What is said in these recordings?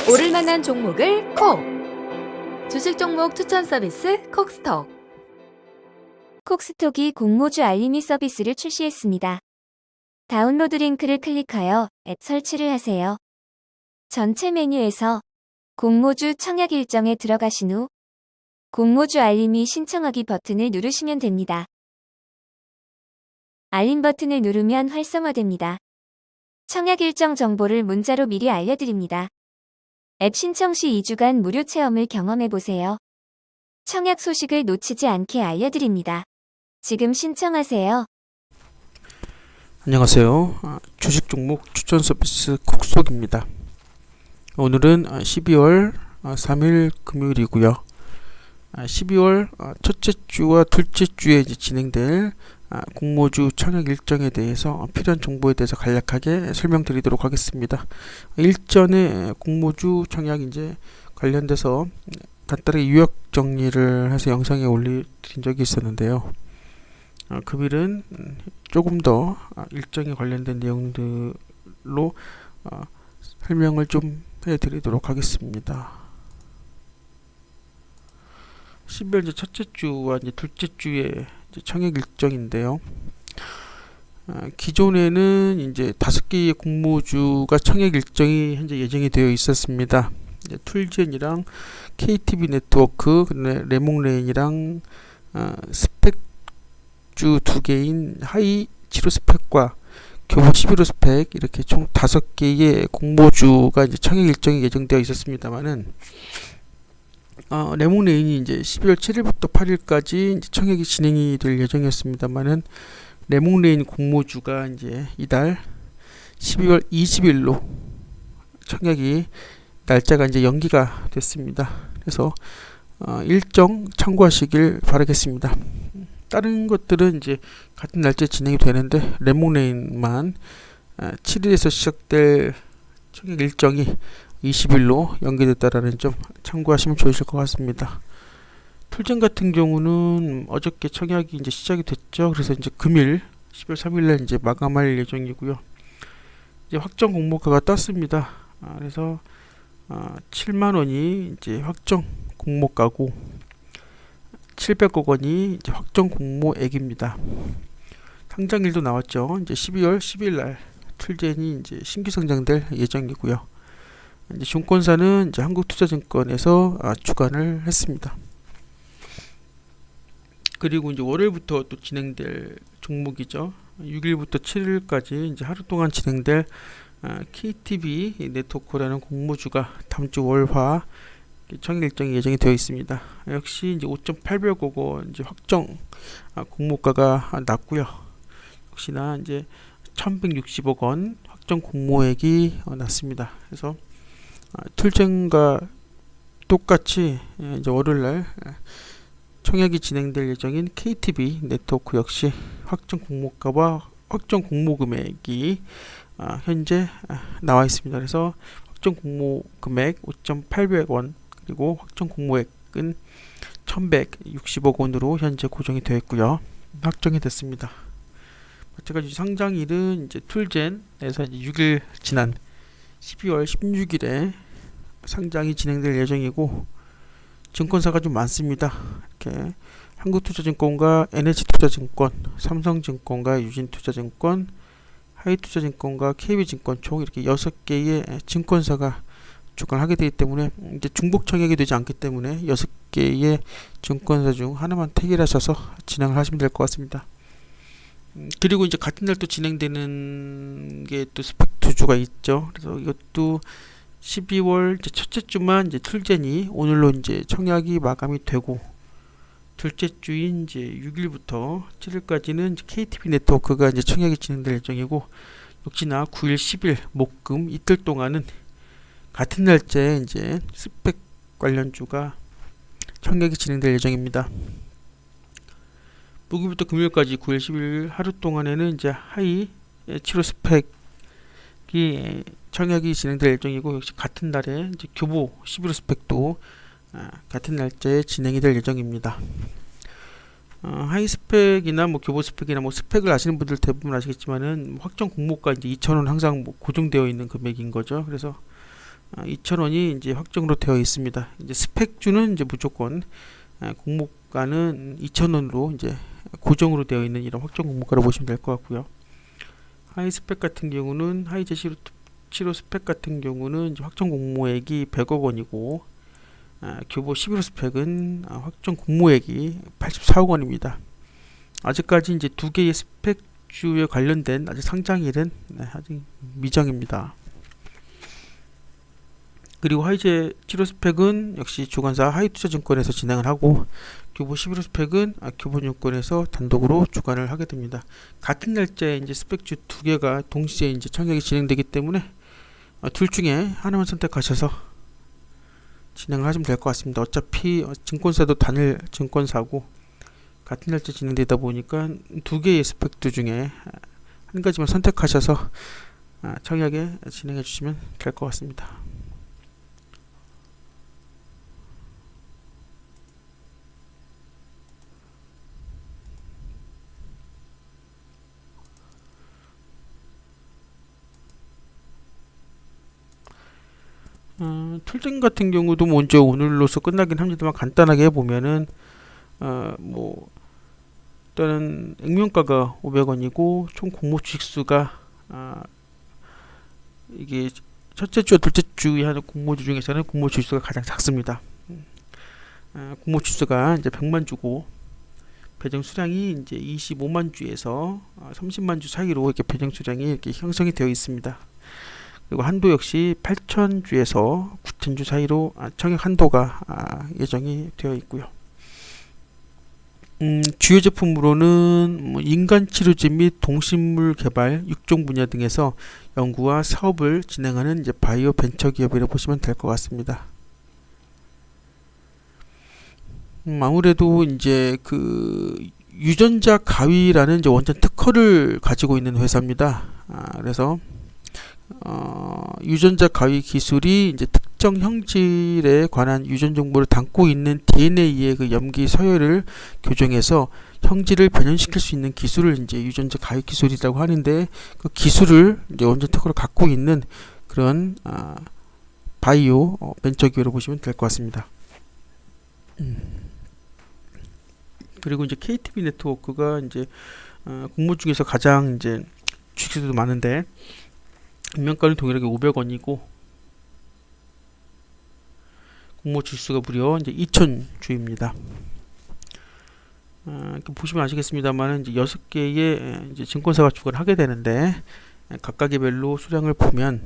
오를 만한 종목을 콕! 주식 종목 추천 서비스 콕스톡. 콕스톡이 공모주 알림이 서비스를 출시했습니다. 다운로드 링크를 클릭하여 앱 설치를 하세요. 전체 메뉴에서 공모주 청약 일정에 들어가신 후 공모주 알림이 신청하기 버튼을 누르시면 됩니다. 알림 버튼을 누르면 활성화됩니다. 청약 일정 정보를 문자로 미리 알려드립니다. 앱 신청 시 2주간 무료 체험을 경험해보세요. 청약 소식을 놓치지 않게 알려드립니다. 지금 신청하세요. 안녕하세요. 주식 종목 추천 서비스 콕스톡입니다. 오늘은 12월 3일 금요일이고요. 12월 첫째 주와 둘째 주에 이제 진행될 공모주 청약 일정에 대해서 필요한 정보에 대해서 간략하게 설명드리도록 하겠습니다. 일전에 공모주 청약 이제 관련돼서 간단하게 요약 정리를 해서 영상에 올려드린 적이 있었는데요. 금일은 조금 더 일정에 관련된 내용들로 설명을 좀 해드리도록 하겠습니다. 12월 이제 첫째 주와 이제 둘째 주에 이제 청약 일정인데요. 기존에는 이제 5개의 공모주가 청약 일정이 현재 예정이 되어 있었습니다. 이제 툴젠이랑 KTB 네트워크, 레몽레인이랑 스펙주 2개인 하이 7호 스펙과 교보 11호 스펙 이렇게 총 5개의 공모주가 이제 청약 일정이 예정되어 있었습니다만은 레몽레인이 이제 12월 7일부터 8일까지 이제 청약이 진행이 될 예정이었습니다만은 레몽레인 공모주가 이제 이달 12월 20일로 청약이 날짜가 이제 연기가 됐습니다. 그래서 일정 참고하시길 바라겠습니다. 다른 것들은 이제 같은 날짜에 진행이 되는데 레몽레인만 7일에서 시작될 청약 일정이 20일로 연기됐다라는 점 참고하시면 좋으실 것 같습니다. 툴젠 같은 경우는 어저께 청약이 이제 시작이 됐죠. 그래서 이제 금일 12월 3일날 이제 마감할 예정이고요. 이제 확정 공모가가 떴습니다. 그래서 7만 원이 이제 확정 공모가고 700억 원이 이제 확정 공모액입니다. 상장일도 나왔죠. 이제 12월 10일 날 툴젠이 이제 신규 상장될 예정이고요. 이제 증권사는 이제 한국투자증권에서 주관을 했습니다. 그리고 이제 월요일부터 또 진행될 종목이죠. 6일부터 7일까지 이제 하루 동안 진행될 KTB 네트워크라는 공모주가 다음 주 월화 청약 일정이 예정이 되어 있습니다. 역시 이제 5,800억 원 이제 확정 공모가가 났고요. 역시나 이제 1,160억 원 확정 공모액이 났습니다. 그래서 툴젠과 똑같이 이제 월요일날 청약이 진행될 예정인 KTB 네트워크 역시 확정 공모가와 확정 공모 금액이 현재 나와 있습니다. 그래서 확정 공모 금액 5,800원 그리고 확정 공모액은 1,160억 원으로 현재 고정이 되어 있고요. 확정이 됐습니다. 마찬가지로 상장일은 이제 툴젠에서 이제 6일 지난 12월 16일에 상장이 진행될 예정이고 증권사가 좀 많습니다. 이렇게 한국투자증권과 NH투자증권, 삼성증권과 유진투자증권, 하이투자증권과 KB증권 총 이렇게 6개의 증권사가 주관하게 되기 때문에 이제 중복 청약이 되지 않기 때문에 6개의 증권사 중 하나만 택일하셔서 진행을 하시면 될 것 같습니다. 그리고 이제 같은 날 또 진행되는 게 또 스펙 2주가 있죠. 그래서 이것도 12월 이제 첫째 주만 이제 툴젠이 오늘로 이제 청약이 마감이 되고 둘째 주인 이제 6일부터 7일까지는 이제 KTB 네트워크가 이제 청약이 진행될 예정이고 역시나 9일, 10일 목금 이틀 동안은 같은 날짜에 이제 스펙 관련주가 청약이 진행될 예정입니다. 목요일부터 금요일까지 9일, 10일 하루 동안에는 이제 하이 7호 스펙이 청약이 진행될 예정이고 역시 같은 날에 이제 교보 11호 스펙도 같은 날짜에 진행이 될 예정입니다. 하이스펙이나 뭐 교보 스펙이나 뭐 스펙을 아시는 분들 대부분 아시겠지만은 확정 공모가 이제 2,000원 항상 뭐 고정되어 있는 금액인 거죠. 그래서 2,000원이 이제 확정으로 되어 있습니다. 이제 스펙주는 이제 무조건 공모가는 2,000원으로 이제 고정으로 되어 있는 이런 확정 공모가로 보시면 될 것 같고요. 하이스펙 같은 경우는 하이제 치료 스펙 같은 경우는 이제 확정 공모액이 100억 원이고 교보 11호 스펙은 확정 공모액이 84억 원입니다. 아직까지 이제 두 개의 스펙주에 관련된 아직 상장일은 아직 미정입니다. 그리고 하이제 치료 스펙은 역시 주관사 하이투자증권에서 진행을 하고 교보 11호 스펙은 교보증권에서 단독으로 주관을 하게 됩니다. 같은 날짜에 이제 스펙주 두 개가 동시에 이제 청약이 진행되기 때문에 둘 중에 하나만 선택하셔서 진행을 하시면 될 것 같습니다. 어차피 증권사도 단일 증권사고 같은 날짜 진행되다 보니까 두 개의 스펙트 중에 한 가지만 선택하셔서 청약에 진행해 주시면 될 것 같습니다. 툴딩 같은 경우도 먼저 오늘로서 끝나긴 합니다만 간단하게 해보면은 뭐 일단은 액면가가 500원이고 총 공모 주식수가 이게 첫째 주와 둘째 주에 하는 공모주 중에서는 공모 주식수가 가장 작습니다. 공모 주식수가 이제 100만 주고 배정 수량이 이제 25만 주에서 30만 주 사이로 이렇게 배정 수량이 이렇게 형성이 되어 있습니다. 그리고 한도 역시 8,000주에서 9,000주 사이로 청약 한도가 예정이 되어 있고요. 주요 제품으로는 뭐 인간치료제 및 동식물 개발, 육종 분야 등에서 연구와 사업을 진행하는 이제 바이오 벤처 기업이라고 보시면 될 것 같습니다. 아무래도 이제 그 유전자 가위라는 이제 원전 특허를 가지고 있는 회사입니다. 그래서 유전자 가위 기술이 이제 특정 형질에 관한 유전 정보를 담고 있는 DNA의 그 염기 서열을 교정해서 형질을 변형시킬 수 있는 기술을 이제 유전자 가위 기술이라고 하는데 그 기술을 이제 원전 특허를 갖고 있는 그런 바이오 벤처 기업으로 보시면 될 것 같습니다. 그리고 이제 KTB 네트워크가 이제 공모 중에서 가장 이제 주식수도 많은데 액면가는 동일하게 500원이고 공모 주수가 무려 이제 2,000주입니다. 보시면 아시겠습니다만 이제 6개의 이제 증권사가 주관을 하게 되는데 각각의 별로 수량을 보면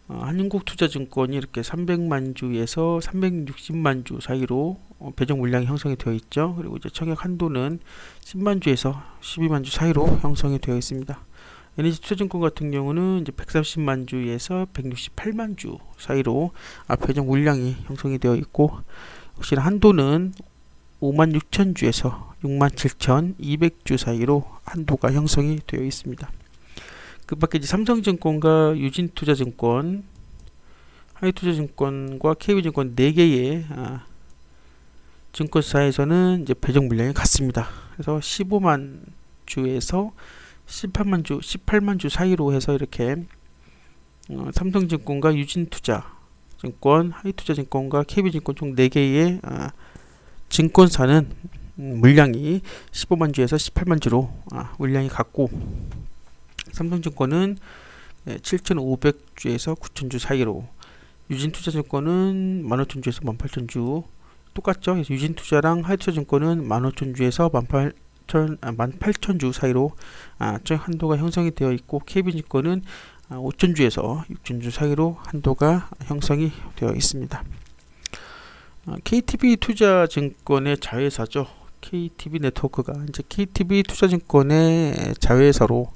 한국투자증권이 이렇게 300만 주에서 360만 주 사이로 배정 물량이 형성이 되어 있죠. 그리고 이제 청약 한도는 10만 주에서 12만 주 사이로 형성이 되어 있습니다. NH투자증권 같은 경우는 이제 130만 주에서 168만 주 사이로 배정 물량이 형성이 되어 있고 혹시나 한도는 5만 6천 주에서 6만 7,200주 사이로 한도가 형성이 되어 있습니다. 그 밖에 이제 삼성증권과 유진투자증권, 하이투자증권과 KB증권 4개의 증권사에서는 이제 배정 물량이 같습니다. 그래서 15만 주에서 18만 주 사이로 해서 이렇게 삼성증권과 유진투자증권, 하이투자증권과 KB증권 총 4개의 증권사는 물량이 15만 주에서 18만 주로 물량이 같고 삼성증권은 7,500주에서 9,000주 사이로 유진투자증권은 15,000주에서 18,000주 똑같죠. 그래서 유진투자랑 하이투자증권은 15,000주에서 18,000주 사이로 한도가 형성이 되어 있고 KB증권은 5,000주에서 6,000주 사이로 한도가 형성이 되어 있습니다. KTB 투자증권의 자회사죠. KTB 네트워크가 이제 KTB 투자증권의 자회사로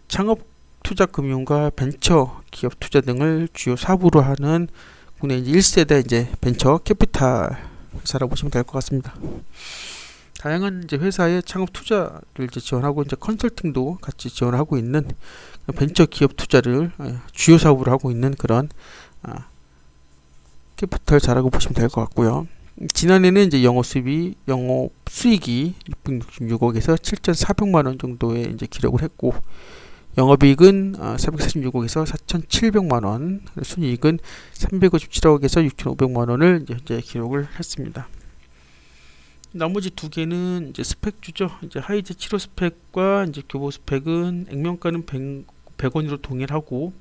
창업 투자 금융과 벤처 기업 투자 등을 주요 사업으로 하는 국내 이제 1세대 이제 벤처 캐피탈 회사라고 보시면 될 것 같습니다. 다양한 이제 회사의 창업 투자를 이제 지원하고 이제 컨설팅도 같이 지원하고 있는 벤처 기업 투자를 주요 사업으로 하고 있는 그런 캐피탈사라고 보시면 될 것 같고요. 지난해는 이제 영업 수익이 666억에서 7,400만 원 정도의 이제 기록을 했고, 영업이익은 446억에서 4,700만 원, 순이익은 357억에서 6,500만 원을 이제 현재 기록을 했습니다. 나머지 두 개는 이제 스펙주죠. 이제 하이제 7호 스펙과 이제 교보 스펙은 액면가는 100원으로 동일하고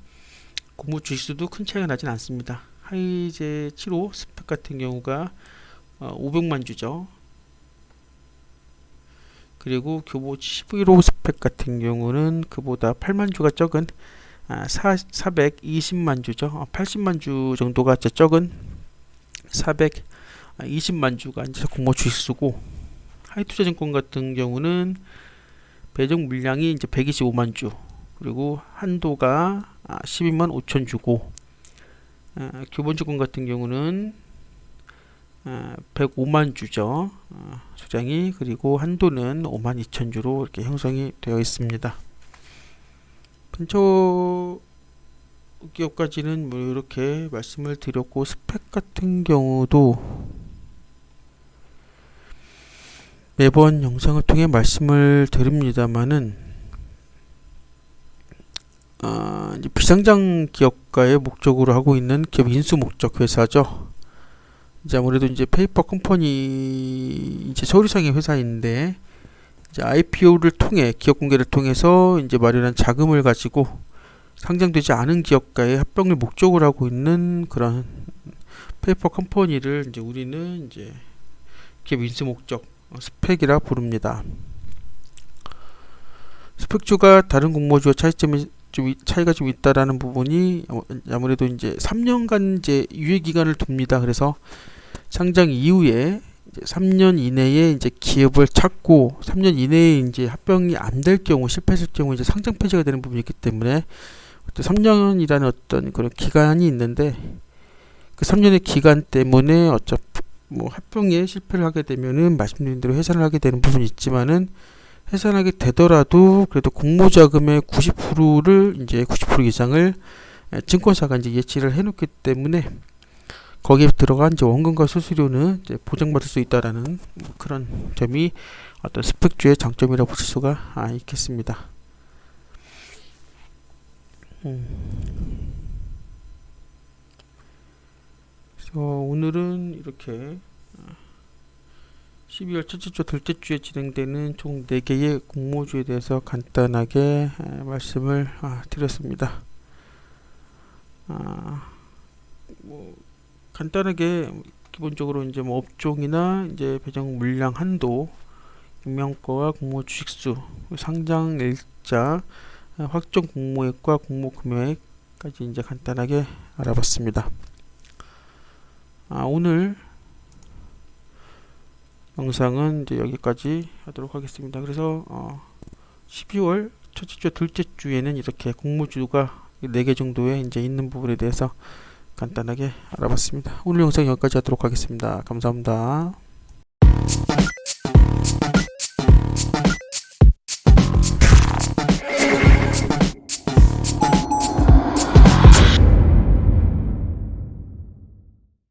공모 주식수도 큰 차이가 나진 않습니다. 하이제 7호 스펙 같은 경우가 500만 주죠. 그리고 교보 11호 스펙 같은 경우는 그보다 8만 주가 적은 420만 주죠. 80만 주 정도가 적은 420만 주가 이제 공모 주식수고, 하이투자증권 같은 경우는 배정 물량이 이제 125만 주, 그리고 한도가 12만 5천 주고, 교본증권 같은 경우는 105만 주죠. 수량이, 그리고 한도는 5만 2천 주로 이렇게 형성이 되어 있습니다. 벤처 기업까지는 뭐 이렇게 말씀을 드렸고, 스펙 같은 경우도 매번 영상을 통해 말씀을 드립니다만은 이제 비상장 기업가의 목적으로 하고 있는 기업 인수 목적 회사죠. 이제 아무래도 이제 페이퍼 컴퍼니 이제 서류상의 회사인데, 이제 IPO를 통해 기업 공개를 통해서 이제 마련한 자금을 가지고 상장되지 않은 기업가의 합병을 목적으로 하고 있는 그런 페이퍼 컴퍼니를 이제 우리는 이제 기업 인수 목적 스펙이라 부릅니다. 스펙주가 다른 공모주와 차이가 좀 있다라는 부분이 아무래도 이제 3년간 이제 유예 기간을 둡니다. 그래서 상장 이후에 이제 3년 이내에 이제 기업을 찾고 3년 이내에 이제 합병이 안 될 경우, 실패했을 경우 이제 상장 폐지가 되는 부분이 있기 때문에 3년이라는 어떤 그런 기간이 있는데, 그 3년의 기간 때문에 어차피 뭐 합병에 실패를 하게 되면은 말씀드린 대로 해산을 하게 되는 부분이 있지만은, 해산하게 되더라도 그래도 공모자금의 90%를 이제 90% 이상을 증권사가 이제 예치를 해놓기 때문에 거기에 들어간 이제 원금과 수수료는 이제 보장받을 수 있다라는 그런 점이 어떤 스펙주의 장점이라고 볼 수가 있겠습니다. 그래서 오늘은 이렇게 12월 첫째 주, 둘째 주에 진행되는 총 4개의 공모주에 대해서 간단하게 말씀을 드렸습니다. 뭐 간단하게 기본적으로 이제 뭐 업종이나 이제 배정 물량 한도, 액면가와 공모 주식수, 상장 일자, 확정 공모액과 공모 금액까지 이제 간단하게 알아봤습니다. 오늘 영상은 이제 여기까지 하도록 하겠습니다. 그래서 12월 첫째 주, 둘째 주에는 이렇게 공모주가 4개 정도에 이제 있는 부분에 대해서 간단하게 알아봤습니다. 오늘 영상 여기까지 하도록 하겠습니다. 감사합니다.